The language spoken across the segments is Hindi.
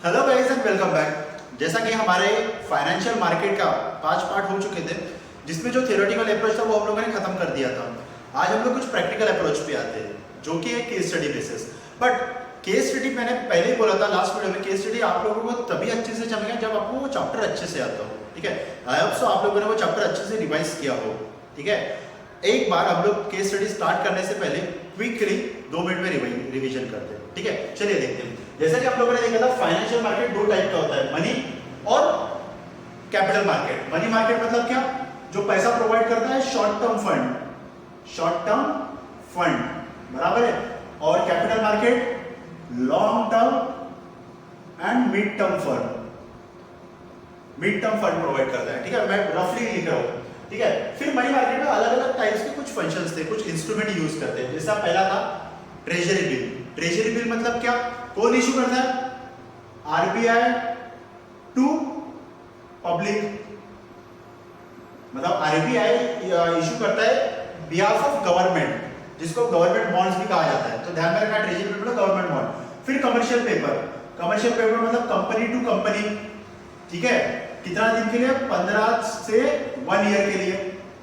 Hello guys and welcome back. जैसा कि हमारे फाइनेंशियल मार्केट का 5 पार्ट हो चुके थे, जिसमें जो थियोरेटिकल अप्रोच था वो हम लोगों ने खत्म कर दिया था। आज हम लोग कुछ प्रैक्टिकल अप्रोच पे आते हैं, जो कि है case study basis. But case study मैंने पहले ही बोला था लास्ट वीडियो में, केस स्टडी आप लोगों को तभी अच्छे से जमेगा जब आपको वो चैप्टर अच्छे से आता हो। ठीक है, आई होप सो आप लोगों ने वो चैप्टर अच्छे से रिवाइज किया हो। ठीक है, एक बार हम लोग केस स्टडी स्टार्ट करने से पहले क्विकली 2 मिनट में रिवीजन करते हैं। ठीक है, चलिए देखते हैं। जैसा कि आप लोगों ने देखा था, फाइनेंशियल मार्केट 2 टाइप का होता है, मनी और कैपिटल मार्केट। मनी मार्केट मतलब क्या? जो पैसा प्रोवाइड करता है, short term fund, short term fund बराबर है। और capital market long term and mid term fund, mid term fund provide करता है। ठीक है, मैं रफली लिख रहा हूं। ठीक है, फिर मनी मार्केट में अलग अलग टाइप्स के कुछ फंक्शंस थे, कुछ इंस्ट्रूमेंट यूज करते हैं। जैसा पहला था ट्रेजरी बिल। ट्रेजरी बिल मतलब क्या? कौन इशू करता है? आरबीआई टू पब्लिक, मतलब आरबीआई इशू करता है बिहाफ ऑफ गवर्नमेंट, जिसको गवर्नमेंट बॉन्ड्स भी कहा जाता है। तो ध्यान में रखना, ट्रेजरी बिल मतलब गवर्नमेंट बॉन्ड। फिर कमर्शियल पेपर। कमर्शियल पेपर मतलब कंपनी टू कंपनी। ठीक है, कितना दिन के लिए? 15 से 1 ईयर के लिए,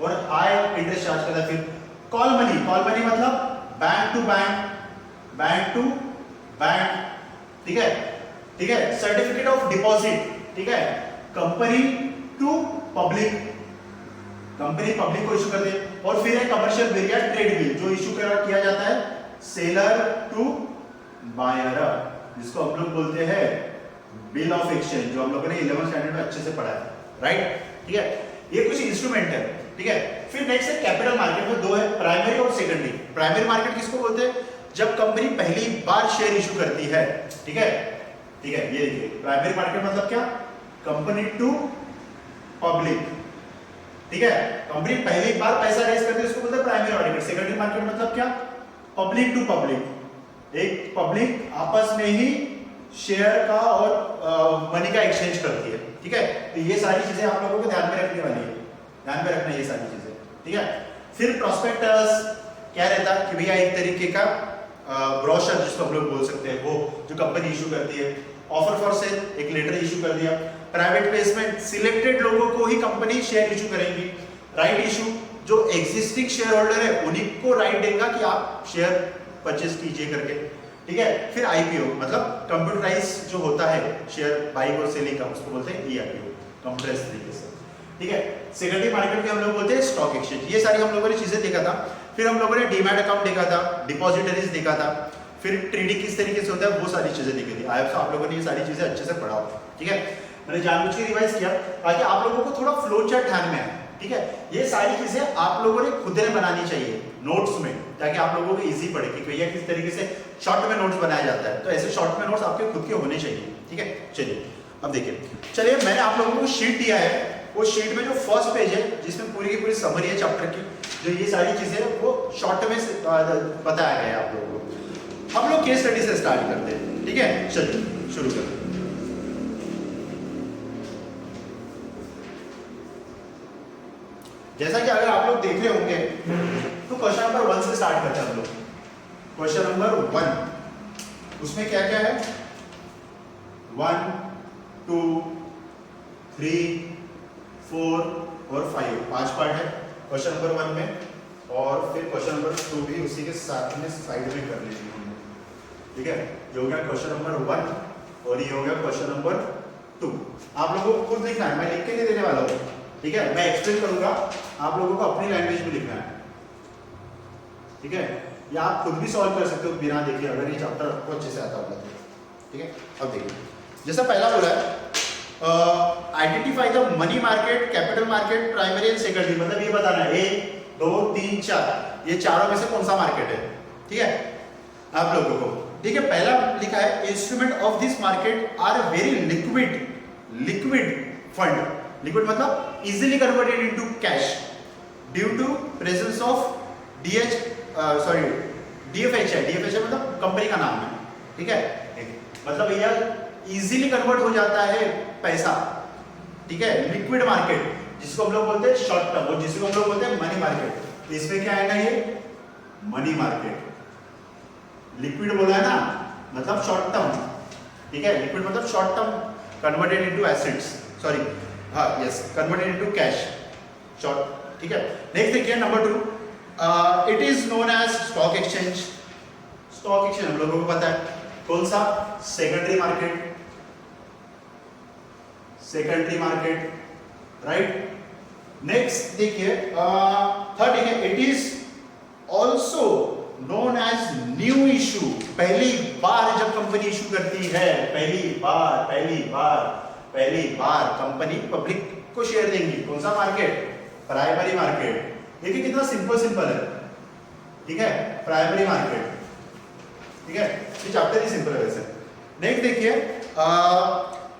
और हाई इंटरेस्ट चार्ज करता है। फिर कॉल मनी। कॉल मनी मतलब bank to bank, bank to bank. ठीक है, ठीक है। Certificate of deposit. ठीक है, company to public, company public को इशू कर दे। और फिर है कमर्शियल बिल या ट्रेड बिल, जो इशू किया जाता है सेलर टू बायर, जिसको हम लोग बोलते हैं बिल ऑफ एक्सचेंज, जो हम लोगों ने 11th स्टैंडर्ड में अच्छे से पढ़ा है। राइट, ठीक है, ये कुछ इंस्ट्रूमेंट है। ठीक है, फिर नेक्स्ट है कैपिटल मार्केट में 2 है, प्राइमरी और सेकेंडरी। प्राइमरी मार्केट किसको बोलते हैं? जब कंपनी पहली बार शेयर इशू करती है। ठीक है, ठीक है, ये देखिए प्राइमरी मार्केट मतलब क्या? Company to public. ठीक है, कंपनी पहली बार पैसा रेज करती है, उसको बोलते हैं प्राइमरी मार्केट। सेकेंडरी मार्केट मतलब क्या? पब्लिक टू पब्लिक, एक पब्लिक आपस में ही शेयर का और मनी का एक्सचेंज करती है। ठीक है, तो ये सारी चीजें आप लोगों को ध्यान में रखने वाली है, ध्यान में रखना ये सारी चीजें। ठीक है, फिर प्रोस्पेक्टस क्या रहता है कि भैया एक तरीके का ब्रोशर, जिसको हम लोग बोल सकते हैं, वो जो कंपनी इशू करती है। ऑफर फॉर सेल, एक लेटर इशू कर दिया। प्राइवेट प्लेसमेंट, सिलेक्टेड लोगों को ही कंपनी शेयर इशू करेंगी। राइट इशू, जो एग्जिस्टिंग शेयर होल्डर है उन्हीं को राइट देगा कि आप शेयर परचेज कीजिए करके। ठीक है, फिर आईपीओ मतलब कंप्यूटराइज जो होता है शेयर बाइंग और सेलिंग का, उसको बोलते हैं ईआईपीओ, कंप्यूटराइज तरीके से। ठीक है, सेकेंडरी मार्केट में हम लोग बोलते हैं स्टॉक एक्सचेंज। ये सारी हम लोगों ने चीजें देखा था। फिर हम लोगों ने डीमैट अकाउंट देखा था, डिपॉजिटरीज देखा था, फिर ट्रेडिंग किस तरीके से होता है, वो सारी चीजें देखी थी। आई होप सो आप लोगों ने ये सारी चीजें अच्छे से पढ़ा हो। ठीक है, मैंने जानबूझ के रिवाइज किया ताकि आप लोगों को थोड़ा फ्लो चार्ट ध्यान में आए। ठीक है, ये सारी चीजें आप लोगों ने खुद ने बनानी चाहिए नोट्स में, ताकि आप लोगों को इजी पड़े कि भैया किस तरीके से शॉर्ट में नोट्स बनाया जाता है। तो ऐसे शॉर्ट में नोट्स आपके खुद के होने चाहिए। ठीक है, चलिए अब देखिए। चलिए, मैंने आप लोगों को शीट दिया है, वो शीट में जो फर्स्ट पेज है, जिसमें पूरी की पूरी समरी है चैप्टर की, जो ये सारी चीजें वो शॉर्ट में बताया गया है आप लोगों को। हम लोग केस स्टडी से स्टार्ट करते हैं। ठीक है, चलिए शुरू करते हैं। जैसा कि अगर आप लोग देख रहे होंगे तो क्वेश्चन नंबर 1 से स्टार्ट करते हैं हम लोग। क्वेश्चन नंबर 1, उसमें क्या क्या है? 1, 2, 3, 4 और 5, 5 पार्ट है क्वेश्चन नंबर 1 में। और फिर क्वेश्चन नंबर 2 भी उसी के साथ में साइड में कर लीजिए हमने। ठीक है, ये हो गया क्वेश्चन नंबर 1 और ये हो गया क्वेश्चन नंबर 2। आप लोगों को खुद लिखना है, मैं लिख के नहीं देने वाला हूँ। ठीक है, मैं एक्सप्लेन करूंगा, आप लोगों को अपनी लैंग्वेज में लिखना है। ठीक है, या आप खुद भी सॉल्व कर सकते हो बिना देखे, अगर ये चैप्टर आपको अच्छे से आता होगा तो। ठीक है, अब देखिए, जैसा पहला बोला है identify the money market, capital market, primary and secondary. मतलब ये बताना है 1, 2, 3, 4, ये चारों में से कौन सा मार्केट है। ठीक है, आप लोगों को। ठीक है, पहला लिखा है instrument of this market are very liquid, liquid fund. Liquid मतलब easily converted into cash due to presence of DFHI. DFHI मतलब कंपनी का नाम है। ठीक है, मतलब भैया इजीली कन्वर्ट हो जाता है पैसा। ठीक है, लिक्विड मार्केट, जिसको हम लोग बोलते हैं शॉर्ट टर्म, और जिसको हम लोग बोलते हैं मनी मार्केट। इसमें क्या आएगा? ये मनी मार्केट। लिक्विड बोला है ना, मतलब शॉर्ट टर्म। ठीक है, लिक्विड मतलब short term converted into assets, sorry हाँ yes converted into cash short, ठीक है। नेक्स्ट देखिए number 2, it is known as stock exchange. Stock exchange हम लोगों को पता है कौन सा, secondary market, secondary market, right. Next देखिए थर्ड देखिए, it is also known as new issue. पहली बार जब कंपनी इशू करती है, पहली बार कंपनी पब्लिक को शेयर देंगी, कौन सा मार्केट, प्राइमरी मार्केट। देखिए कितना सिंपल है, ठीक है, प्राइमरी मार्केट, ठीक है, ये चैप्टर ही सिंपल है वैसे। नेक्स्ट देखिए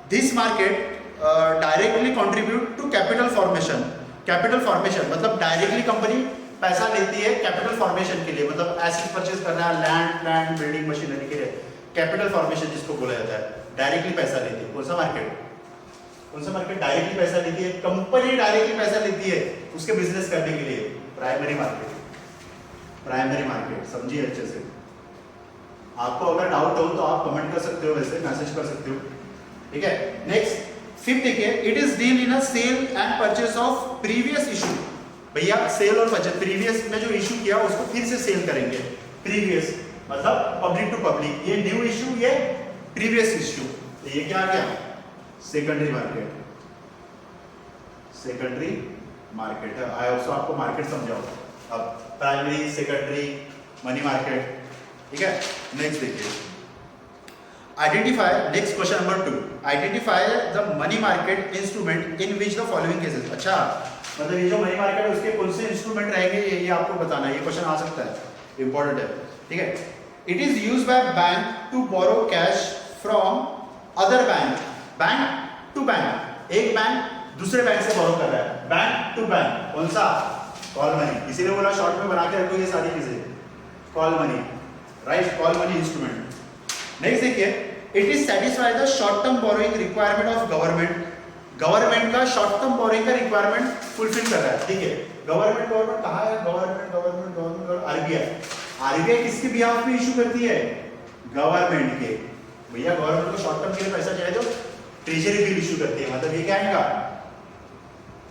this market directly contribute to capital formation. Capital formation मतलब डायरेक्टली कंपनी पैसा लेती है कैपिटल फॉर्मेशन के लिए, मतलब एसेट परचेज करना है, लैंड प्लांट बिल्डिंग मशीनरी के लिए, कैपिटल फॉर्मेशन जिसको बोला जाता है, डायरेक्टली पैसा लेती है। कौन सा मार्केट, कौन सा मार्केट डायरेक्टली पैसा लेती है, कंपनी डायरेक्टली पैसा लेती है उसके बिजनेस करने के लिए, प्राइमरी मार्केट। प्राइमरी मार्केट समझिए अच्छे से। आपको अगर डाउट हो तो आप कमेंट कर सकते हो, वैसे मैसेज कर सकते हो, ठीक है। नेक्स्ट फिफ्थ देखिए, it is deal in a sale and purchase of previous issue. भैया सेल और परचेज, प्रीवियस में जो इशू किया उसको फिर से सेल करेंगे, प्रीवियस मतलब पब्लिक टू पब्लिक, ये न्यू इशू, ये प्रीवियस इशू, तो ये क्या आ गया, सेकेंडरी मार्केट, सेकेंडरी मार्केट है। आई ऑल्सो आपको मार्केट समझाओ अब, प्राइमरी, सेकेंडरी, मनी मार्केट, ठीक है। नेक्स्ट देखिए, identify, next question number 2, identify the money market instrument in which the following cases. अच्छा मतलब ये जो मनी मार्केट है उसके कौन से इंस्ट्रूमेंट रहेंगे ये आपको बताना है, ये क्वेश्चन आ सकता है, इंपॉर्टेंट है, ठीक है। It is used by bank to borrow cash from other bank, bank to bank, एक बैंक दूसरे बैंक से बोरो कर रहा है, बैंक टू बैंक, कौन सा, कॉल मनी। इसीलिए बोला शॉर्ट में बना के रखो ये सारी चीजें, call money, right, call money instrument. Next देखिए, it is satisfy the short term borrowing requirement of government. Government का शॉर्ट टर्म बोरोइंग का रिक्वायरमेंट फुलफिल कर रहा है, ठीक है। गवर्नमेंट कहाँ है, गवर्नमेंट आरबीआई। आरबीआई किसके बिहाफ में इशू करती है, गवर्नमेंट के। भैया गवर्नमेंट को शॉर्ट टर्म के लिए पैसा चाहिए तो ट्रेजरी बिल इशू करती है, मतलब ये क्या है,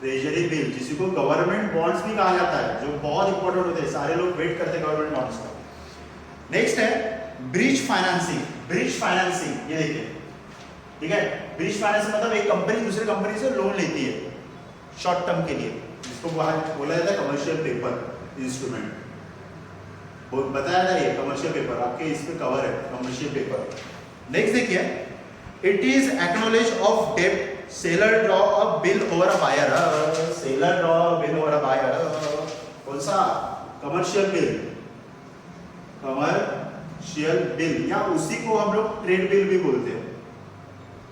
ट्रेजरी बिल, जिसी को गवर्नमेंट बॉन्ड्स भी कहा जाता है, जो बहुत इंपॉर्टेंट होते हैं, सारे लोग वेट करते हैं गवर्नमेंट बॉन्ड्स का। नेक्स्ट है ब्रिज फाइनेंसिंग। ब्रिज फाइनेंसिंग ये देखिए, ठीक है, ब्रिज फाइनेंसिंग मतलब एक कंपनी दूसरे कंपनी से लोन लेती है शॉर्ट टर्म के लिए, जिसको बोला जाता है कमर्शियल पेपर इंस्ट्रूमेंट, बताया था ये कमर्शियल पेपर, आपके इस पे कवर है कमर्शियल पेपर। नेक्स्ट देखिए, इट इज एक्नॉलेज ऑफ डेब्ट, seller draw a bill over a buyer, seller draw bill over a buyer, कौन सा, कमर्शियल बिल, कमर्शियल बिल, या उसी को हम लोग ट्रेड बिल भी बोलते हैं,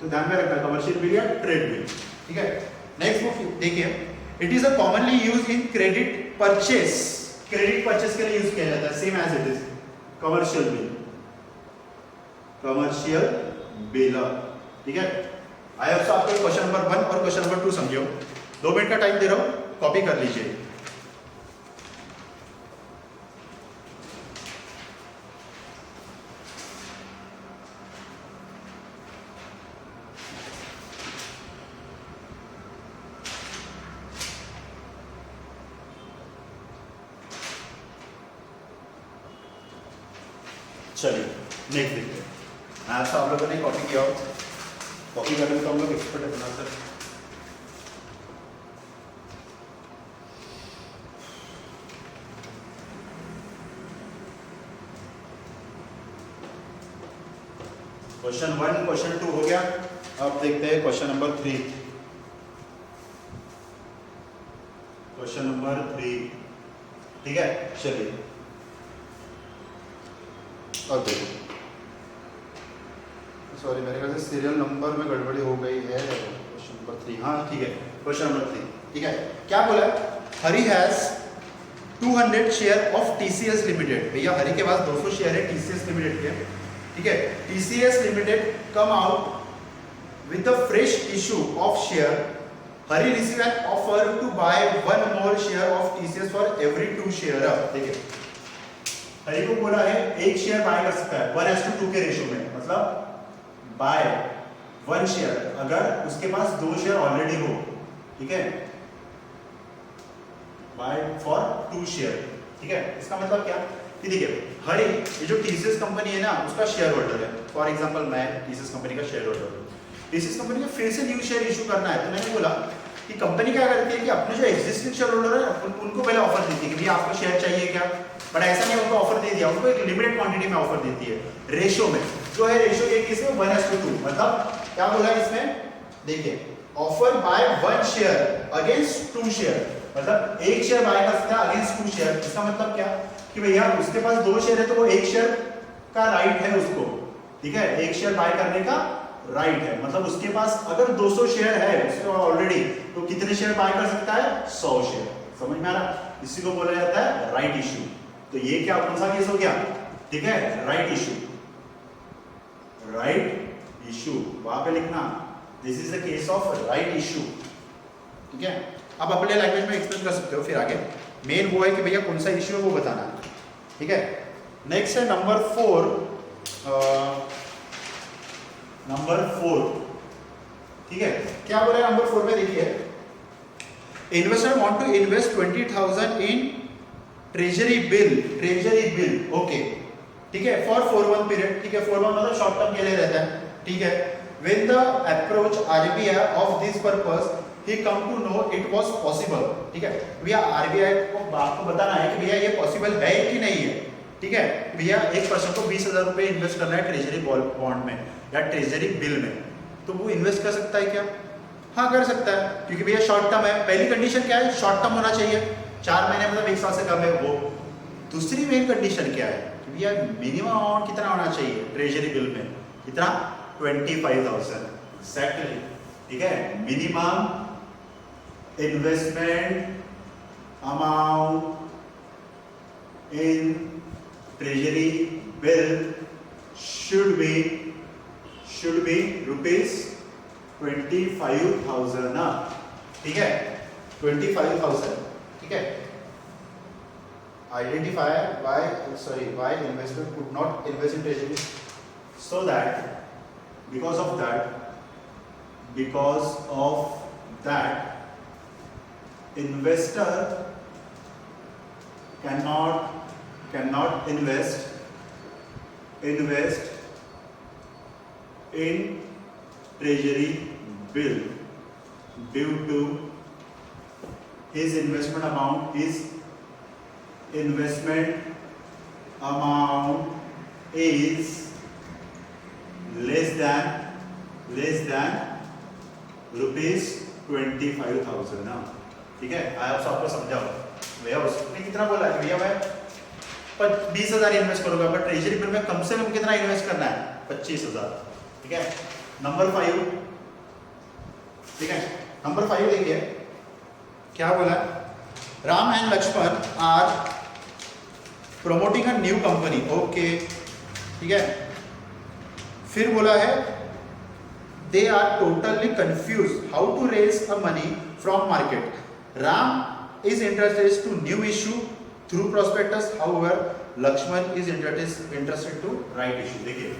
तो ध्यान में रखना कमर्शियल बिल या ट्रेड बिल, ठीक है। नेक्स्ट बुक देखिए, it is a commonly use in credit purchase, credit purchase के लिए यूज किया जाता है, same as it is commercial bill, commercial bill, ठीक है। आई ऑल्सो आपको क्वेश्चन नंबर 1 और क्वेश्चन नंबर 2 समझो, 2 मिनट का टाइम दे रहा हूं, कॉपी कर लीजिए। चलिए नेक्स्ट देखते हैं। ऐसा आप लोगों ने कॉपी किया हो, कॉपी करने में तो हम लोग एक्सपर्ट है बना सर। क्वेश्चन 1 क्वेश्चन 2 हो गया, अब देखते हैं क्वेश्चन नंबर 3। क्वेश्चन नंबर 3, ठीक है, चलिए अब देखो, सॉरी मेरे ख्याल से सीरियल नंबर में गड़बड़ी हो गई है। क्वेश्चन नंबर 3, हाँ ठीक है, क्वेश्चन नंबर 3, ठीक है। क्या बोला, Hari has 200 share of TCS limited. भैया हरी के पास 200 शेयर है टीसीएस लिमिटेड के, ठीक है। TCS limited come out with the fresh issue of share, Hari receive an offer to buy 1 more share of TCS for every 2 share, ठीक है। हरी को बोला है एक शेयर बाय कर सकता है 1:2 के रेशियो में, मतलब बाय 1 शेयर, अगर उसके पास 2 शेयर ऑलरेडी हो, ठीक है, बाय फॉर 2 शेयर, ठीक है। इसका मतलब क्या कि देखिए हर एक ये जो टीसीएस कंपनी है ना उसका शेयर होल्डर है, फॉर एग्जांपल मैं टीसीएस कंपनी का शेयर होल्डर हूँ, टीसीएस कंपनी को फिर से न्यू शेयर इशू करना है, तो मैंने बोला कि कंपनी क्या करती है कि अपने जो एग्जिस्टिंग शेयर होल्डर है उनको पहले ऑफर देती है कि भैया आपको शेयर चाहिए क्या, बट ऐसा नहीं उनको ऑफर दे दिया, उनको एक लिमिटेड क्वांटिटी में ऑफर देती है, रेशियो में, जो है रेशियो ये किसमें 1:2, मतलब क्या बोला इसमें, देखिए offer by 1 share against 2 share, मतलब 1 शेयर बाय कर सकता है अगेंस्ट 2 शेयर। इसका मतलब क्या कि भैया उसके पास 2 शेयर है तो वो 1 शेयर का राइट है उसको, ठीक है, 1 शेयर बाय करने का राइट है, मतलब उसके पास अगर 200 शेयर है उसको ऑलरेडी, तो कितने शेयर बाय कर सकता है, 100 शेयर। समझ में आ रहा, इसी को बोला जाता है राइट इशू। तो ये क्या कौन सा केस हो गया, ठीक है, राइट इशू, राइट इशू वहां पे लिखना, this is the case of right issue, ठीक है। अब अपने लैंग्वेज में एक्सप्लेन कर सकते हो, फिर आगे मेन वो है कि भैया कौन सा इशू है वो बताना, ठीक है। नेक्स्ट है नंबर 4, नंबर 4, ठीक है, क्या बोला नंबर 4 में, देखिए investor want to invest 20,000 in treasury bill, okay, ठीक है, फॉर 4 पीरियड, ठीक है, 4 मतलब शॉर्ट टर्म के लिए रहता है, ठीक है। When the approach RBI of this purpose he come to know it was possible, ठीक है, भैया आरबीआई को आपको बताना है कि भैया ये पॉसिबल है कि नहीं है, ठीक है, भैया एक पर्सन को 20,000 रुपए इन्वेस्ट करना है ट्रेजरी बॉन्ड में या ट्रेजरी बिल में, तो वो इन्वेस्ट कर सकता है क्या, हाँ कर सकता है, क्योंकि भैया शॉर्ट टर्म है, पहली कंडीशन क्या है, शॉर्ट टर्म होना चाहिए, 4 महीने मतलब 1 साल से कम है वो। दूसरी मेन कंडीशन क्या है कि भैया मिनिमम अमाउंट कितना होना चाहिए ट्रेजरी बिल में, कितना, 25,000 एग्जैक्टली, ठीक है, minimum investment amount in treasury bill should be rupees 25,000 ना, ठीक है, 25,000, ठीक है। Identify why investor could not invest in treasury, so that because of that investor cannot invest in treasury bill due to his investment amount is less than rupees 25,000 ना, ठीक है। आई आपको समझाओ भैया उसने कितना बोला है, भैया मैं 20,000 इन्वेस्ट करूंगा, बट ट्रेजरी बिल में कम से कम कितना इन्वेस्ट करना है, 25,000, ठीक है। नंबर 5, ठीक है, नंबर 5 देखिए क्या बोला, Ram and Lakshman are promoting a new company, okay, ठीक है। फिर बोला है they are totally confuse how to raise a money from market, Ram is interested to new issue through prospectus, however Lakshman is interested to right issue. देखिए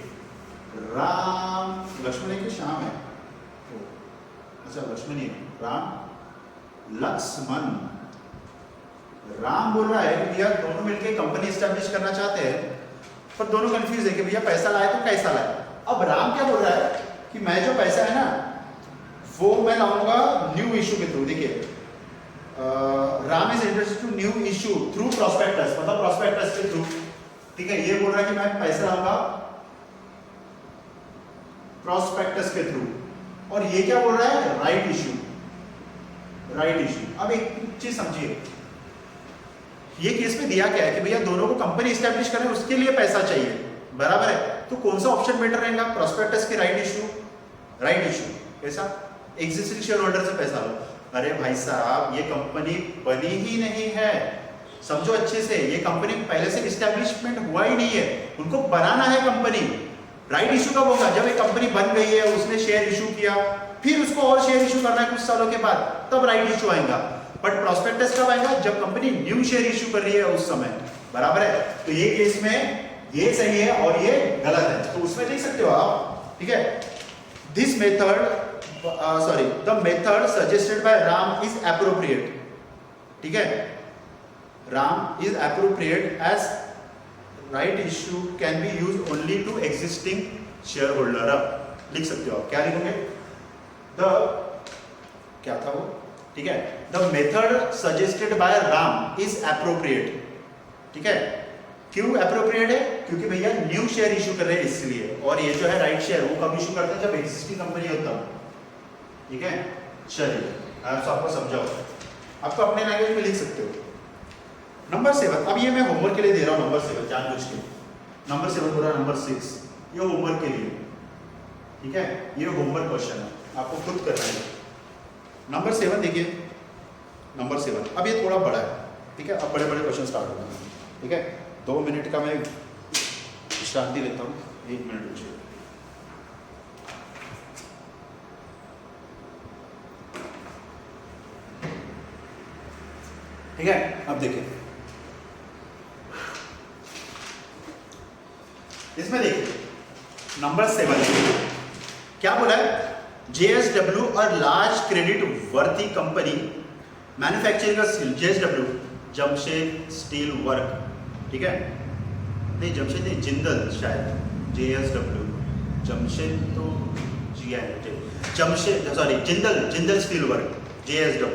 राम, लक्ष्मण है कि श्याम है, अच्छा लक्ष्मण ही है, लक्ष्मण, राम बोल रहा है कि भैया दोनों मिलकर कंपनी एस्टैब्लिश करना चाहते हैं, पर दोनों कंफ्यूज है कि भैया पैसा लाए तो कैसा लाए। अब राम क्या बोल रहा है कि मैं जो पैसा है ना वो मैं लाऊंगा न्यू इशू के थ्रू, देखिए Ram is interested to new issue through prospectus, मतलब प्रोस्पेक्टस के थ्रू, ठीक है। ये बोल रहा है कि मैं पैसा लाऊंगा प्रोस्पेक्टस के थ्रू, और ये क्या बोल रहा है, राइट इशू, राइट इशू। अब एक चीज समझिए, ये केस में दिया क्या है कि भैया दोनों को कंपनी एस्टैब्लिश करना है, उसके लिए पैसा चाहिए, बराबर है, तो कौन सा ऑप्शन बेटर रहेगा, प्रोस्पेक्टस की राइट इशू, कैसा, एग्जिस्टिंग शेयर होल्डर से पैसा लो। अरे भाई साहब ये कंपनी बनी ही नहीं है, समझो अच्छे से, ये कंपनी पहले से एस्टैब्लिशमेंट हुआ ही नहीं है, उनको बनाना है कंपनी। राइट इशू कब होगा, जब एक कंपनी बन गई है, उसने शेयर इशू किया, फिर उसको और शेयर इशू करना है कुछ सालों के बाद, तब राइट इशू आएगा। बट प्रोस्पेक्टस कब आएगा, जब कंपनी न्यू शेयर इशू कर रही है उस समय, बराबर है। तो ये केस में ये सही है और ये गलत है, तो उसमें देख सकते हो आप, ठीक है। This method sorry the method suggested by Ram is appropriate, ठीक है। Ram is appropriate as right issue can be use only to existing share holder. लिख सकते हो आप, क्या लिखोगे? द क्या था वो, ठीक है। The method suggested by Ram is appropriate, ठीक है। क्यों एप्रोप्रिएट है? क्योंकि भैया न्यू शेयर इशू कर रहे हैं इसलिए, और ये जो है राइट शेयर वो कब इशू करते हैं? जब एग्जिस्टिंग कंपनी होता है, ठीक है। चलिए आपको समझाओ, आपको अपने लैंग्वेज में लिख सकते हो। नंबर 7, अब ये मैं होमवर्क के लिए दे रहा हूँ, नंबर 7 जानबूझ के। नंबर 7 बोला, नंबर 6 ये होमवर्क के लिए, ठीक है। ये होमवर्क क्वेश्चन है, आपको खुद करना है। नंबर 7 देखिए, नंबर 7 अब ये थोड़ा बड़ा है, ठीक है। अब बड़े बड़े क्वेश्चन स्टार्ट हो गए, ठीक है। 2 मिनट का मैं विश्रांति लेता हूँ, 1 मिनट रुकिए। ठीक है, अब देखिए इसमें देखिए नंबर 7 क्या बोला है? JSW और large credit worthy company manufacturing steel, JSW Jamshed steel work, ठीक है। नहीं जमशेद नहीं, जिंदल शायद, JSW जमशेद तो Jamshed sorry Jindal steel work, JSW,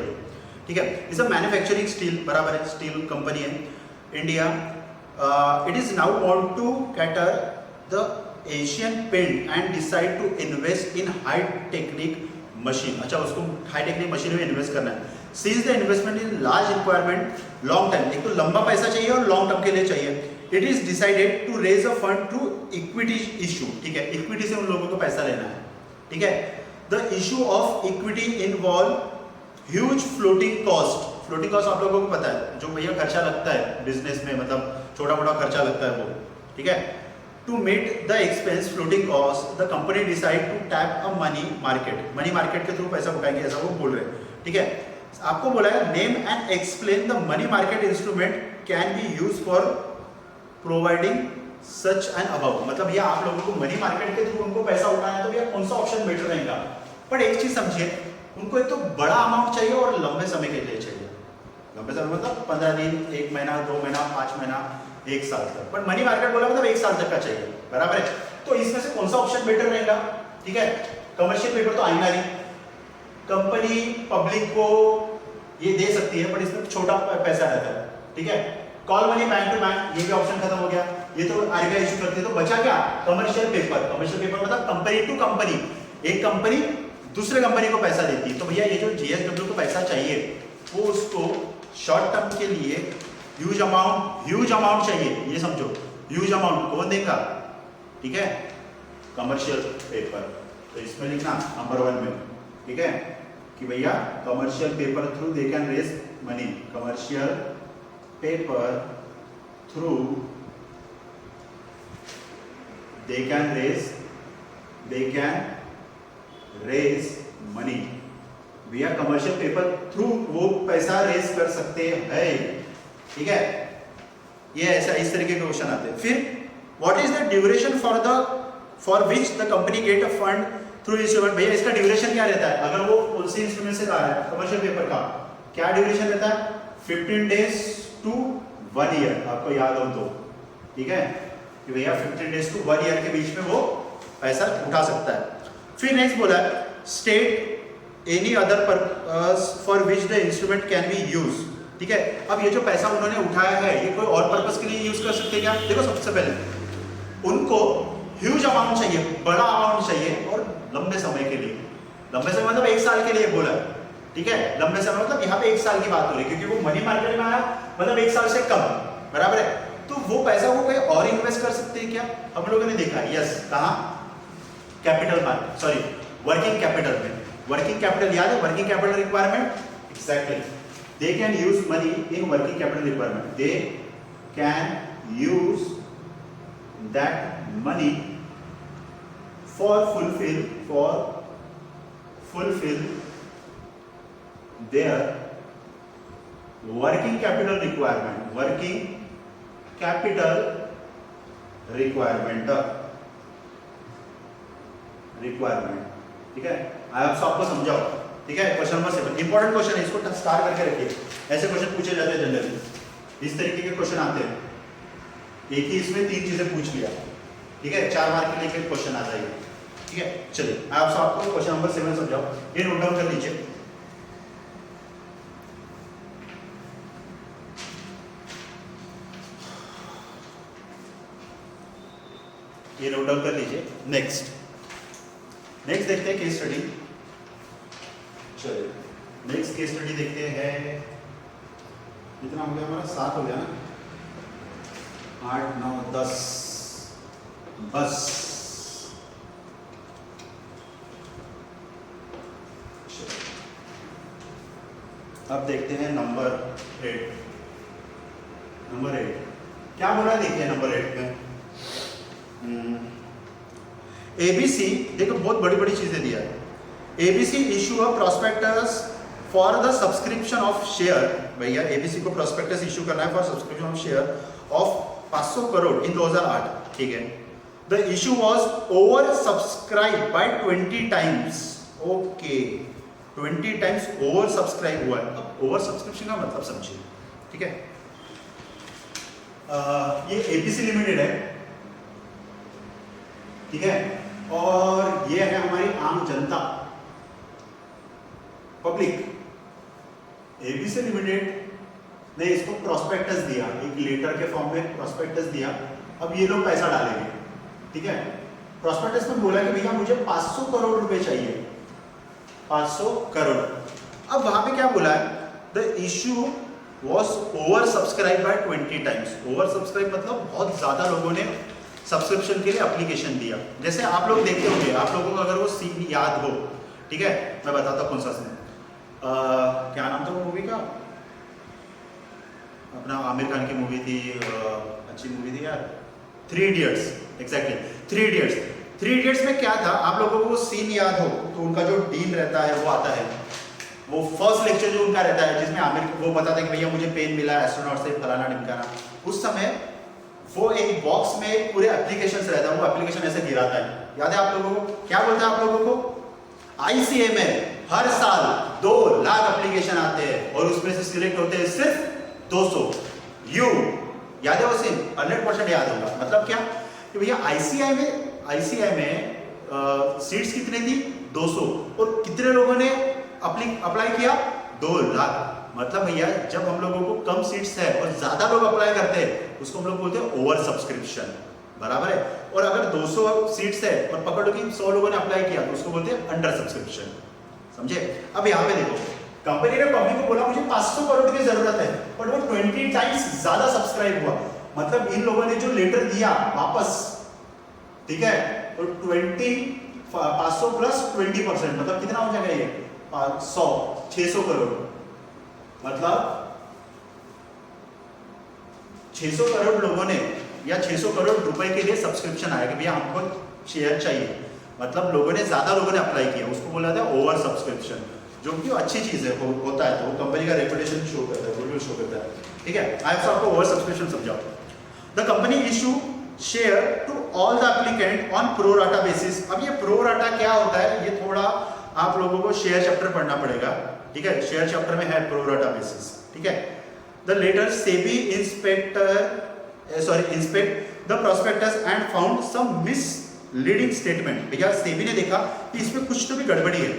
ठीक है। इज अ मैन्युफैक्चरिंग स्टील, बराबर है, स्टील कंपनी है India. It is now want to cater the Asian paint and decide to invest in high technique machine. अच्छा, उसको हाई टेक्निक मशीन में इन्वेस्ट करना है। सीज the investment in large requirement long time, एक तो लंबा पैसा चाहिए और लॉन्ग टर्म के लिए चाहिए। It is decided to raise a fund through equity issue, ठीक है। इक्विटी से उन लोगों को पैसा लेना है, ठीक है। The issue of equity involve huge floating cost. Floating cost आप लोगों को पता है, जो भैया खर्चा लगता है बिजनेस में, मतलब छोटा मोटा खर्चा लगता है वो, ठीक है। To meet the expense floating cost the company decide to tap a money market के थ्रू पैसा उठाएंगे, ऐसा वो बोल रहे हैं, ठीक है। आपको बोला है name and explain the money market instrument can be use for providing such and above. मतलब ये आप लोगों को मनी मार्केट के थ्रू उनको पैसा उठाना है तो भैया कौन सा ऑप्शन बेटर रहेगा? पर एक चीज समझिए, उनको एक तो बड़ा अमाउंट चाहिए और लंबे समय के लिए चाहिए। लंबे समय मतलब 15 दिन, 1 महीना, 2 महीना, 5 महीना, 1 साल तक। पर मनी मार्केट बोला मतलब 1 साल तक का चाहिए, बराबर है। तो इसमें से कौन सा ऑप्शन बेटर रहेगा? ठीक है, कमर्शियल पेपर तो आएगा नहीं, कंपनी पब्लिक को ये दे सकती है, पर इसमें छोटा पैसा रहता है, ठीक है। Call money bank to bank, ये भी ऑप्शन खत्म हो गया, ये तो आरबीआई इशू करती है। तो बचा क्या? Commercial paper. कमर्शियल पेपर मतलब कंपनी टू कंपनी, एक कंपनी दूसरे कंपनी को पैसा देती है। तो भैया ये जो JSW को पैसा चाहिए वो उसको शॉर्ट टर्म के लिए ह्यूज अमाउंट चाहिए, ये समझो, ह्यूज अमाउंट कौन देगा? ठीक है, कमर्शियल पेपर। तो इसमें लिखना नंबर 1 में, ठीक है, कि भैया commercial paper through they can raise money, commercial paper through they can raise money. भैया कमर्शियल पेपर थ्रू वो पैसा रेज कर सकते हैं, ठीक है। ये ऐसा इस तरीके के क्वेश्चन आते हैं। फिर what is the duration for which the company get a fund through instrument. भैया इसका ड्यूरेशन क्या रहता है? अगर वो उसी इंस्ट्रूमेंट से ला रहा है कमर्शियल पेपर का, क्या ड्यूरेशन रहता है? 15 days to 1 year, आपको याद हो तो, ठीक है, कि भैया 15 days to 1 year के बीच में वो पैसा उठा सकता है। फिर नेक्स्ट बोला है state any other purpose for which the instrument can be use, ठीक है। अब ये जो पैसा उन्होंने उठाया है ये कोई और पर्पस के लिए यूज कर सकते हैं क्या? देखो, सबसे पहले उनको ह्यूज अमाउंट चाहिए, बड़ा अमाउंट चाहिए और लंबे समय के लिए। लंबे समय मतलब 1 साल के लिए बोला, ठीक है। लंबे समय मतलब यहाँ पे 1 साल की बात हो रही है, क्योंकि वो मनी मार्केट में आया मतलब 1 साल से कम, बराबर है। तो वो पैसा वो कहीं और इन्वेस्ट कर सकते हैं क्या? हम लोगों ने देखा, यस, कहाँ? Capital market, sorry, working capital में। वर्किंग कैपिटल याद है, working capital requirement, exactly. They can use money in working capital requirement. They can use that money for fulfill their working capital requirement. Working capital requirement. Requirement, ठीक है। आप सबको समझाओ, ठीक है। क्वेश्चन नंबर 7 इंपॉर्टेंट क्वेश्चन है, इसको स्टार करके रखिए। ऐसे क्वेश्चन पूछे जाते हैं जनरली, इस तरीके के क्वेश्चन आते हैं। एक ही इसमें 3 चीजें पूछ लिया, ठीक है। 4 मार्क के लिए फिर क्वेश्चन आ जाएगा, ठीक है। चलिए आप सबको क्वेश्चन नंबर 7 समझाओ, ये नोट डाउन कर लीजिए। ये नोट डाउन कर लीजिए। नेक्स्ट देखते हैं केस स्टडी। चलिए नेक्स्ट केस स्टडी देखते हैं। कितना हो गया हमारा? 7 हो गया ना, 8 9 10 बस। अब देखते हैं नंबर 8। क्या बोला है देखिए नंबर 8 में। ABC, देखो बहुत बड़ी बड़ी चीजें दिया है। ABC issue a prospectus for the subscription of share. भैया ABC को प्रोस्पेक्टस इशू करना है for subscription of share of 500 crore in 2008, ठीक है। The issue was over subscribe by 20 times. Okay, 20 times over subscribe हुआ है। अब ओवर सब्सक्रिप्शन का मतलब समझिए, ठीक है। ये ABC लिमिटेड है, ठीक है, और ये है हमारी आम जनता, पब्लिक। ABC लिमिटेड ने इसको प्रोस्पेक्टस दिया, एक लेटर के फॉर्म में प्रोस्पेक्टस दिया। अब ये लोग पैसा डालेंगे, ठीक है। प्रोस्पेक्टस में बोला कि भैया मुझे 500 करोड़ रुपए चाहिए, 500 करोड़। अब वहां पे क्या बोला है? The issue was over subscribe by 20 times. Over subscribe मतलब बहुत ज्यादा लोगों ने सब्सक्रिप्शन के लिए एप्लीकेशन दिया। जैसे आप लोग देखते होंगे, आप लोगों को अगर वो सीन याद हो, ठीक है, मैं बताता हूँ कौन सा सीन। क्या नाम था वो मूवी का? अपना आमिर खान की मूवी थी, अच्छी मूवी थी यार, 3 इडियट्स। एग्जैक्टली 3 इडियट्स में क्या था, आप लोगों को वो सीन याद हो तो उनका जो डीन रहता है वो आता है, वो फर्स्ट लेक्चर जो उनका रहता है जिसमें आमिर वो बताता है कि भैया मुझे पेन मिला एस्ट्रोनॉट से फलाना ढिमकाना। उस समय वो एक बॉक्स में पूरे एप्लीकेशन रहता है, वो एप्लीकेशन ऐसे गिराता है। याद है आप लोगों को? क्या बोलता है आप लोगों को? ICA में हर साल 2 लाख एप्लीकेशन आते हैं और उसमें से सिलेक्ट होते हैं सिर्फ 200। यू याद है वो सीन? 100% याद होगा। मतलब क्या कि भैया ICI में सीट्स कितने थी? 200, और कितने लोगों ने अप्लाई किया? 2 लाख। मतलब भैया जब हम लोगों को कम सीट्स है और ज्यादा लोग अप्लाई करते हैं उसको हम लोग बोलते हैं ओवर सब्सक्रिप्शन, बराबर है। और अगर 200 सीट्स है और पकड़ लो कि 100 लोगों ने अप्लाई किया तो उसको बोलते हैं अंडर सब्सक्रिप्शन, समझे? अब यहाँ पे देखो, कंपनी ने पब्लिक को बोला मुझे 500 करोड़ की जरूरत है, बट वो 20 टाइम्स ज्यादा सब्सक्राइब हुआ। मतलब इन लोगों ने जो लेटर दिया वापस, ठीक है, तो 500 प्लस 20%, मतलब कितना हो जाएगा ये? 600 करोड़। मतलब 600 करोड़ लोगों ने या 600 करोड़ रुपए के लिए सब्सक्रिप्शन आया कि भैया हमको शेयर चाहिए। मतलब लोगों ने ज्यादा लोगों ने अप्लाई किया, उसको बोला था ओवर सब्सक्रिप्शन, जो कि अच्छी चीज है, होता है, तो कंपनी का रेपुटेशन शो करता है, गुडविल शो करता है, ठीक है। आई आपको ओवर सब्सक्रिप्शन समझाओ। The company issue share to all the applicant on pro rata basis. अब ये प्रो राटा क्या होता है, ये थोड़ा आप लोगों को शेयर चैप्टर पढ़ना पड़ेगा, ठीक है। शेयर चैप्टर में है प्रो राटा बेसिस, ठीक है। The later SEBI inspect the prospectus and found some misleading statement. भैया सेबी ने देखा कि इसमें कुछ तो भी गड़बड़ी है,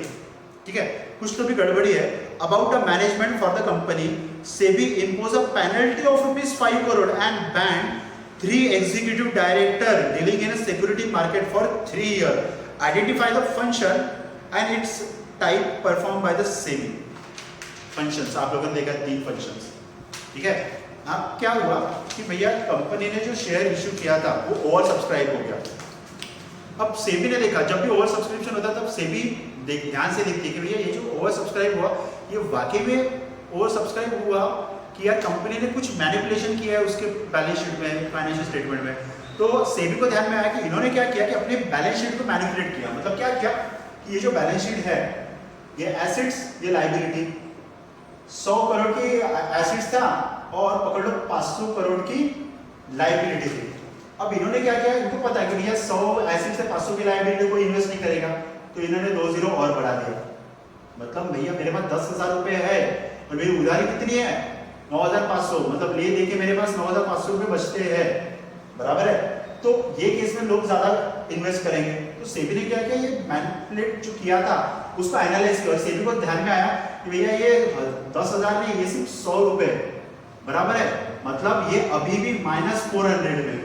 ठीक है, कुछ तो भी गड़बड़ी है। About the management for the company, SEBI impose a penalty of ₹5 crore and ban 3 executive director dealing in security market for 3 year. Identify the function and it's type perform by the SEBI. Functions आप लोगों ने देखा 3 फंक्शंस, ठीक है। अब क्या हुआ कि भैया कंपनी ने जो शेयर इश्यू किया था वो ओवर सब्सक्राइब हो गया। अब सेबी ने देखा, जब भी ओवर सब्सक्रिप्शन होता है तब सेबी ध्यान से देखती है कि भैया ये जो ओवर सब्सक्राइब हुआ ये वाकई में ओवर सब्सक्राइब हुआ कि यार कंपनी ने कुछ मैनिपुलेशन किया है उसके बैलेंस शीट में, फाइनेंशियल स्टेटमेंट में। तो सेबी को ध्यान में आया कि इन्होंने क्या किया कि अपने बैलेंस शीट को मैनिपुलेट किया। मतलब क्या किया कि ये जो बैलेंस शीट है, ये एसेट्स, ये लायबिलिटी, 100 करोड़ की एसेट्स था और पकड़ लो 500 करोड़ की लायबिलिटी थी। अब इन्होंने क्या किया, इनको पता है कि भैया 100 एसेट्स है, 500 की लायबिलिटी कोई इन्वेस्ट नहीं करेगा, तो इन्होंने 2 जीरो और बढ़ा दिया। मतलब भैया मेरे पास 10,000 रुपए है और मेरी उधारी कितनी है 9,500, मतलब ले दे के मेरे पास 9,500 रुपए बचते हैं, बराबर है। तो ये केस में लोग ज्यादा इन्वेस्ट करेंगे। तो सेबी ने क्या किया, ये मैनिपुलेट जो किया था उसको एनालाइज किया और सेबी को ध्यान में आया कि भैया ये 10,000 नहीं, ये सिर्फ 100 रुपए, बराबर है। मतलब ये अभी भी -400 में,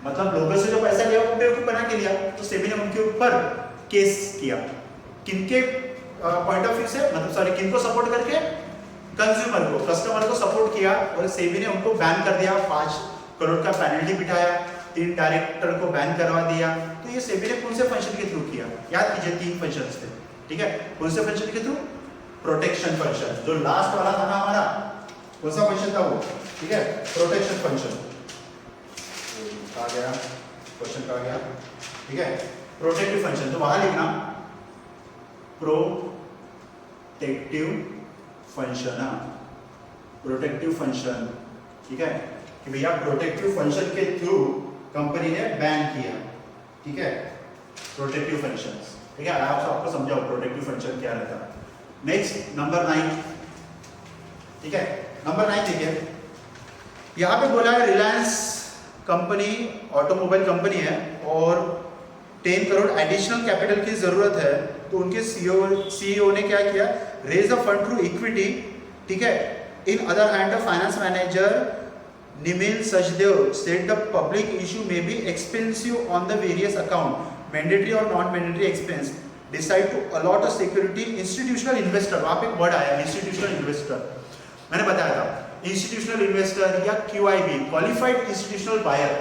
मतलब लोगों से जो पैसा लिया वो बेवकूफ बना के लिया। तो सेबी ने उनके ऊपर केस किया, किनके पॉइंट ऑफ व्यू से, मतलब सॉरी किनको सपोर्ट करके, कंज्यूमर को, कस्टमर को सपोर्ट किया और सेबी ने उनको बैन कर दिया, 5 करोड़ का पेनल्टी बिठाया, 3 डायरेक्टर को बैन करवा दिया। तो ये सेबी ने कौन से फंक्शन के थ्रू किया, याद कीजिए 3 फंक्शंस थे, ठीक है। कौन से फंक्शन के थ्रू, प्रोटेक्शन फंक्शन, जो लास्ट वाला था ना हमारा, कौन सा फंक्शन था वो, ठीक है, प्रोटेक्शन फंक्शन। कहा गया क्वेश्चन, कहा गया, ठीक है, प्रोटेक्टिव फंक्शन, तो वहां लिखना प्रोटेक्टिव फंक्शन, प्रोटेक्टिव फंक्शन, ठीक है, कि भैया प्रोटेक्टिव फंक्शन के थ्रू कंपनी ने बैन किया, ठीक है, प्रोटेक्टिव फंक्शंस, ठीक है। आप आपको समझाओ प्रोटेक्टिव फंक्शन क्या रहता है। नेक्स्ट नंबर 9, ठीक है, नंबर 9 देखिए, यहां पे बोला है रिलायंस कंपनी ऑटोमोबाइल कंपनी है और 10 करोड़ एडिशनल कैपिटल की जरूरत है, तो उनके सीईओ ने क्या किया, raise a fund through equity, ठीक है। In other hand the finance manager Nimil Sachdev said the public issue may be expensive on the various account, mandatory or non-mandatory expense. Decide to allot a security institutional investor. वहाँ पे एक वर्ड आया institutional investor, मैंने बताया था institutional investor या QIB, qualified institutional buyer,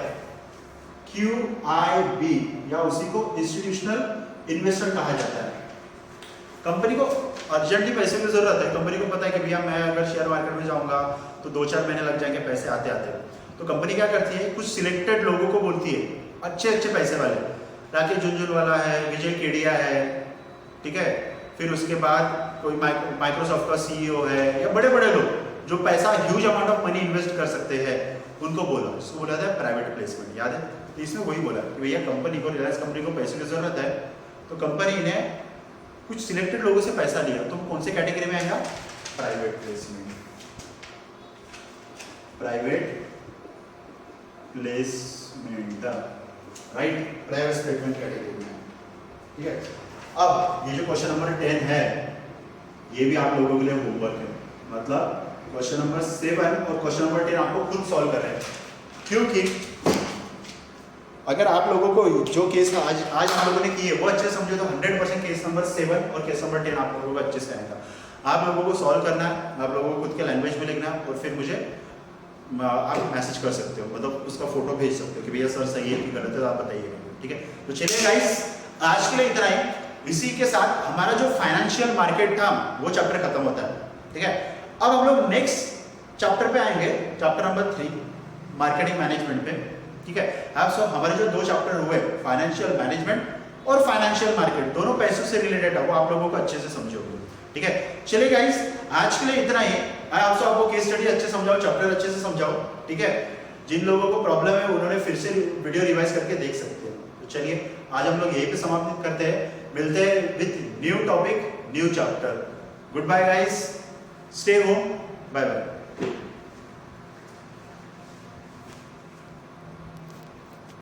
QIB या उसी को institutional investor कहा जाता है। कंपनी को अर्जेंटली पैसे की जरूरत है, कंपनी को पता है कि भैया मैं अगर शेयर मार्केट में जाऊंगा तो 2-4 महीने लग जाएंगे पैसे आते आते, तो कंपनी क्या करती है, कुछ सिलेक्टेड लोगों को बोलती है, अच्छे पैसे वाले, राकेश झुनझुनवाला है, विजय केडिया है, ठीक है, फिर उसके बाद कोई माइक्रोसॉफ्ट का सीईओ है, या बड़े लोग जो पैसा huge amount of money invest कर सकते हैं, उनको बोला, उसको बोला था प्राइवेट प्लेसमेंट, याद है। तो इसमें वही बोला कि भैया कंपनी को, रिलायंस कंपनी को पैसे की जरूरत है, तो कंपनी ने कुछ सिलेक्टेड लोगों से पैसा लिया, तो कौन से कैटेगरी में आएगा, private placement, private placement, right, private placement category में, ठीक है। अब ये जो क्वेश्चन नंबर 10 है, ये भी आप लोगों के लिए होमवर्क है, मतलब क्वेश्चन नंबर 7 और क्वेश्चन नंबर 10 आपको खुद सॉल्व करना है, क्योंकि अगर आप लोगों को जो केस आज हम लोगों ने की है वो अच्छे से समझे तो 100% केस नंबर 7 और केस नंबर 10 आप लोगों को अच्छे से आएगा। आप लोगों को सॉल्व करना है, आप लोगों को खुद के लैंग्वेज में लिखना है और फिर मुझे आप मैसेज कर सकते हो, मतलब उसका फोटो भेज सकते हो कि भैया सर सही है कि गलत है, तो आप बताइएगा, ठीक है। तो चलिए गाइस, आज के लिए इतना ही। इसी के साथ हमारा जो फाइनेंशियल मार्केट था वो चैप्टर खत्म होता है, ठीक है। अब हम लोग नेक्स्ट चैप्टर पे आएंगे, चैप्टर नंबर 3 मार्केटिंग मैनेजमेंट पे, ठीक है। आप सब हमारे जो 2 चैप्टर हुए, फाइनेंशियल मैनेजमेंट और फाइनेंशियल मार्केट, दोनों पैसों से रिलेटेड है, वो आप लोगों को अच्छे से समझोगे, ठीक है। चलिए गाइस, आज के लिए इतना ही। आप सब आपको केस स्टडी अच्छे समझाओ, चैप्टर अच्छे से समझाओ, ठीक है। जिन लोगों को प्रॉब्लम है उन्होंने फिर से वीडियो रिवाइज करके देख सकते हैं। तो चलिए आज हम लोग यहीं पे समाप्त करते हैं, मिलते हैं with new topic, new chapter. Goodbye guys, stay home, bye bye.